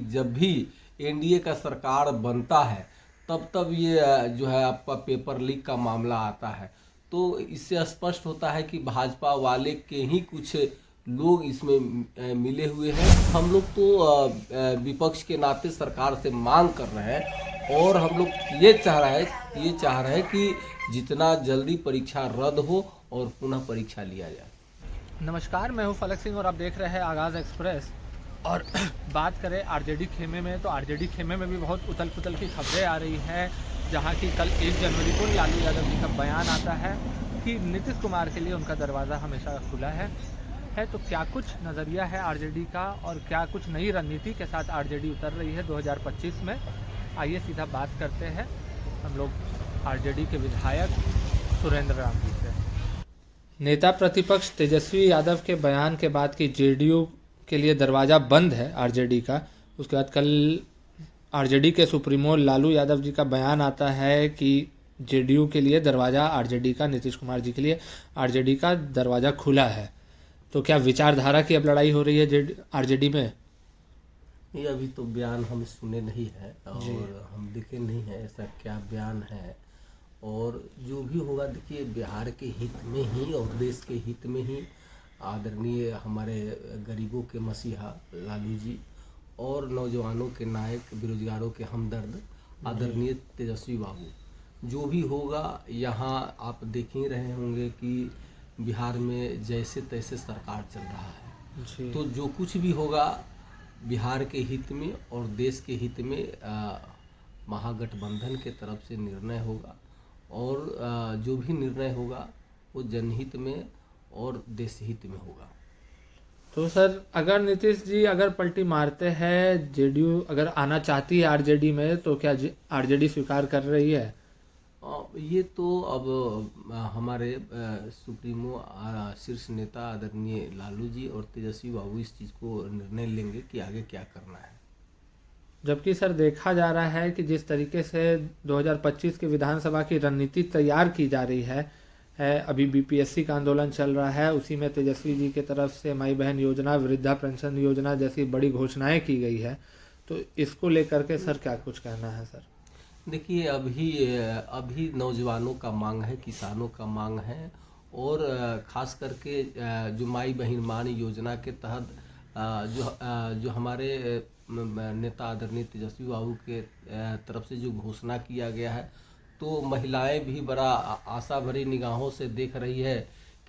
जब भी एनडीए का सरकार बनता है तब ये जो है आपका पेपर लीक का मामला आता है। तो इससे स्पष्ट होता है कि भाजपा वाले के ही कुछ लोग इसमें मिले हुए हैं। हम लोग तो विपक्ष के नाते सरकार से मांग कर रहे हैं और हम लोग ये चाह रहे हैं कि जितना जल्दी परीक्षा रद्द हो और पुनः परीक्षा लिया जाए। नमस्कार, मैं हूं फलक सिंह और आप देख रहे हैं आगाज़ एक्सप्रेस। और बात करें आरजेडी खेमे में, तो आरजेडी खेमे में भी बहुत उथल पुथल की खबरें आ रही हैं, जहां की कल 1 जनवरी को लालू यादव जी का बयान आता है कि नीतीश कुमार के लिए उनका दरवाज़ा हमेशा खुला है। तो क्या कुछ नज़रिया है आरजेडी का और क्या कुछ नई रणनीति के साथ आरजेडी उतर रही है 2025 में? आइए सीधा बात करते हैं हम लोग आरजेडी के विधायक सुरेंद्र राम जी से। नेता प्रतिपक्ष तेजस्वी यादव के बयान के बाद कि जेडीयू के लिए दरवाज़ा बंद है आरजेडी का, उसके बाद कल आरजेडी के सुप्रीमो लालू यादव जी का बयान आता है कि जेडीयू के लिए दरवाज़ा आरजेडी का, नीतीश कुमार जी के लिए आरजेडी का दरवाज़ा खुला है। तो क्या विचारधारा की अब लड़ाई हो रही है आरजेडी में? ये अभी तो बयान हम सुने नहीं है और हम देखे नहीं है ऐसा क्या बयान है। और जो भी होगा देखिए, बिहार के हित में ही और देश के हित में ही आदरणीय हमारे गरीबों के मसीहा लालू जी और नौजवानों के नायक, बेरोजगारों के हमदर्द आदरणीय तेजस्वी बाबू, जो भी होगा यहाँ आप देख ही रहे होंगे कि बिहार में जैसे तैसे सरकार चल रहा है। तो जो कुछ भी होगा बिहार के हित में और देश के हित में महागठबंधन के तरफ से निर्णय होगा और जो भी निर्णय होगा वो जनहित में और देश हित में होगा। तो सर, अगर नीतीश जी अगर पलटी मारते हैं, जेडीयू अगर आना चाहती है आरजेडी में, तो क्या आरजेडी स्वीकार कर रही है? ये तो अब हमारे सुप्रीमो शीर्ष नेता आदरणीय लालू जी और तेजस्वी बाबू इस चीज़ को निर्णय लेंगे कि आगे क्या करना है। जबकि सर देखा जा रहा है कि जिस तरीके से 2025 के विधानसभा की रणनीति तैयार की जा रही है, अभी बीपीएससी का आंदोलन चल रहा है, उसी में तेजस्वी जी की तरफ से माई बहन योजना, वृद्धा पेंशन योजना जैसी बड़ी घोषणाएं की गई है। तो इसको लेकर के सर क्या कुछ कहना है सर? देखिए, अभी नौजवानों का मांग है, किसानों का मांग है और ख़ास करके जो माई बहन मान योजना के तहत जो हमारे नेता आदरणीय तेजस्वी बाबू के तरफ से जो घोषणा किया गया है, तो महिलाएं भी बड़ा आशा भरी निगाहों से देख रही है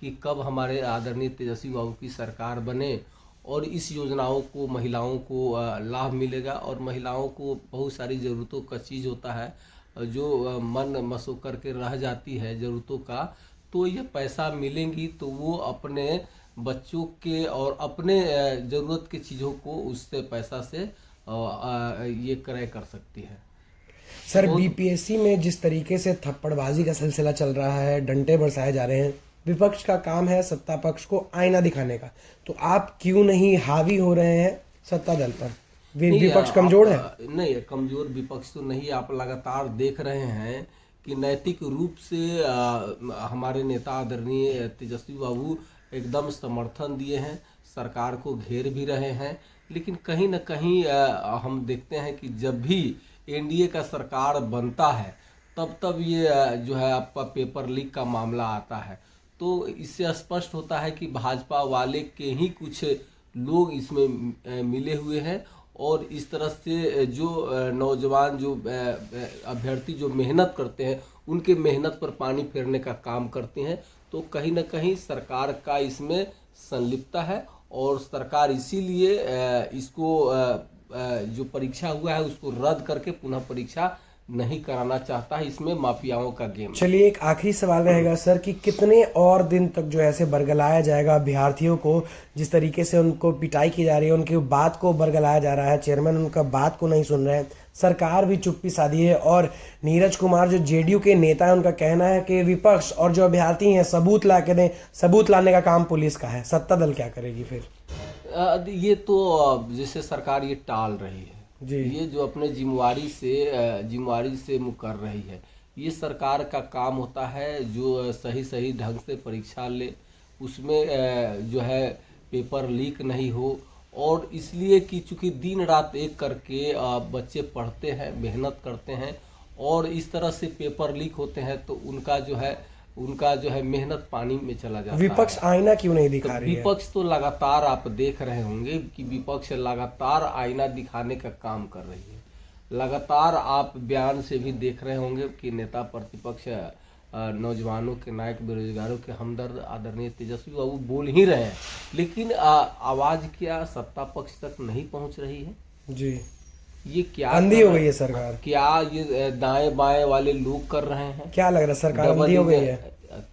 कि कब हमारे आदरणीय तेजस्वी बाबू की सरकार बने और इस योजनाओं को महिलाओं को लाभ मिलेगा। और महिलाओं को बहुत सारी ज़रूरतों का चीज़ होता है जो मन मसो करके रह जाती है ज़रूरतों का, तो ये पैसा मिलेंगी तो वो अपने बच्चों के और अपने ज़रूरत की चीज़ों को उससे पैसा से ये क्रय कर सकती है। सर, बीपीएससी में जिस तरीके से थप्पड़बाजी का सिलसिला चल रहा है, डंडे बरसाए जा रहे हैं, विपक्ष का काम है सत्ता पक्ष को आईना दिखाने का, तो आप क्यों नहीं हावी हो रहे हैं सत्ता दल पर? विपक्ष कमजोर है? नहीं, कमजोर विपक्ष तो नहीं। आप लगातार देख रहे हैं कि नैतिक रूप से हमारे नेता आदरणीय तेजस्वी बाबू एकदम समर्थन दिए हैं, सरकार को घेर भी रहे हैं। लेकिन कहीं ना कहीं हम देखते हैं कि जब भी एनडीए का सरकार बनता है तब ये जो है आपका पेपर लीक का मामला आता है। तो इससे स्पष्ट होता है कि भाजपा वाले के ही कुछ लोग इसमें मिले हुए हैं और इस तरह से जो नौजवान जो अभ्यर्थी जो मेहनत करते हैं उनके मेहनत पर पानी फेरने का काम करते हैं। तो कहीं ना कहीं सरकार का इसमें संलिप्तता है और सरकार इसीलिए इसको जो परीक्षा हुआ है उसको रद्द करके पुनः परीक्षा नहीं कराना चाहता है। इसमें माफियाओं का गेम। चलिए, एक आखिरी सवाल रहेगा सर कि कितने और दिन तक जो ऐसे बरगलाया जाएगा अभ्यर्थियों को? जिस तरीके से उनको पिटाई की जा रही है, उनकी बात को बरगलाया जा रहा है, चेयरमैन उनका बात को नहीं सुन रहे हैं, सरकार भी चुप्पी साधी है और नीरज कुमार जो जेडीयू के नेता है उनका कहना है कि विपक्ष और जो अभ्यर्थी हैं सबूत ला के दें, सबूत लाने का काम पुलिस का है। सत्ता दल क्या करेगी फिर? ये तो जैसे सरकार ये टाल रही है जी, ये जो अपने जिम्मेवारी से मुकर रही है। ये सरकार का काम होता है जो सही ढंग से परीक्षा ले, उसमें जो है पेपर लीक नहीं हो और इसलिए कि चूंकि दिन रात एक करके बच्चे पढ़ते हैं, मेहनत करते हैं और इस तरह से पेपर लीक होते हैं तो उनका जो है मेहनत पानी में चला जाता है। विपक्ष आईना क्यों नहीं दिखा तो रही है? विपक्ष तो लगातार आप देख रहे होंगे कि विपक्ष लगातार आईना दिखाने का काम कर रही है। लगातार आप बयान से भी देख रहे होंगे कि नेता प्रतिपक्ष नौजवानों के नायक, बेरोजगारों के हमदर्द आदरणीय तेजस्वी बाबू बोल ही रहे हैं, लेकिन आवाज क्या सत्ता पक्ष तक नहीं पहुंच रही है? जी, ये क्या अंधी हो गई है सरकार? क्या ये दाएं बाएं वाले लोग कर रहे हैं? क्या लग रहा है सरकार अंधी हो गई है?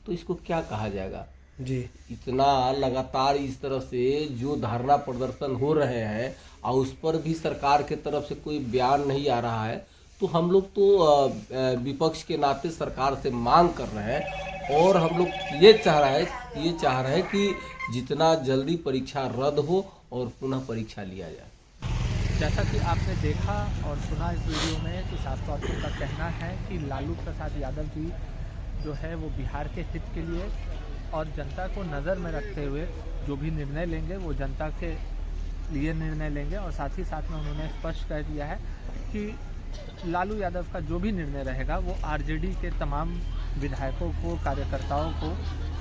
तो इसको क्या कहा जाएगा? जी, इतना लगातार इस तरह से जो धरना प्रदर्शन हो रहे हैं और उस पर भी सरकार के तरफ से कोई बयान नहीं आ रहा है, तो हम लोग तो विपक्ष के नाते सरकार से मांग कर रहे हैं और हम लोग ये चाह रहे हैं कि जितना जल्दी परीक्षा रद्द हो और पुनः परीक्षा लिया जाए। जैसा कि आपने देखा और सुना इस वीडियो में कि साफ तौर पर उनका कहना है कि लालू प्रसाद यादव जी जो है वो बिहार के हित के लिए और जनता को नज़र में रखते हुए जो भी निर्णय लेंगे वो जनता के लिए निर्णय लेंगे। और साथ ही साथ में उन्होंने स्पष्ट कर दिया है कि लालू यादव का जो भी निर्णय रहेगा वो आरजेडी के तमाम विधायकों को, कार्यकर्ताओं को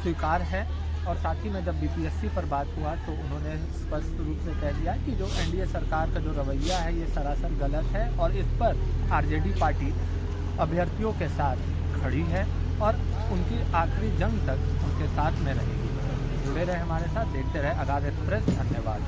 स्वीकार है। और साथ ही में जब बीपीएससी पर बात हुआ तो उन्होंने स्पष्ट रूप से कह दिया कि जो एनडीए सरकार का जो रवैया है ये सरासर गलत है और इस पर आरजेडी पार्टी अभ्यर्थियों के साथ खड़ी है और उनकी आखिरी जंग तक उनके साथ में रहेगी। जुड़े रहे हमारे साथ, देखते रहे आगाज़ एक्सप्रेस। धन्यवाद।